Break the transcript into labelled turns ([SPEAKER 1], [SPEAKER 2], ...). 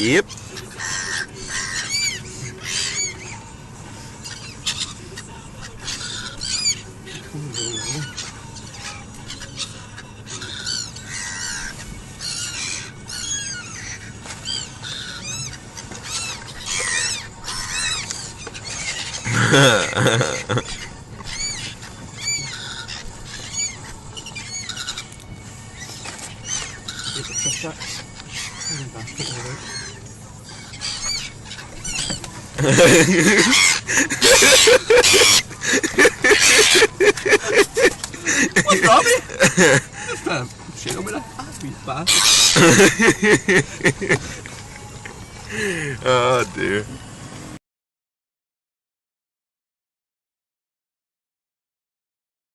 [SPEAKER 1] Yep.
[SPEAKER 2] What's Robbie? Just shit on me like wee bastard.
[SPEAKER 1] Oh dear.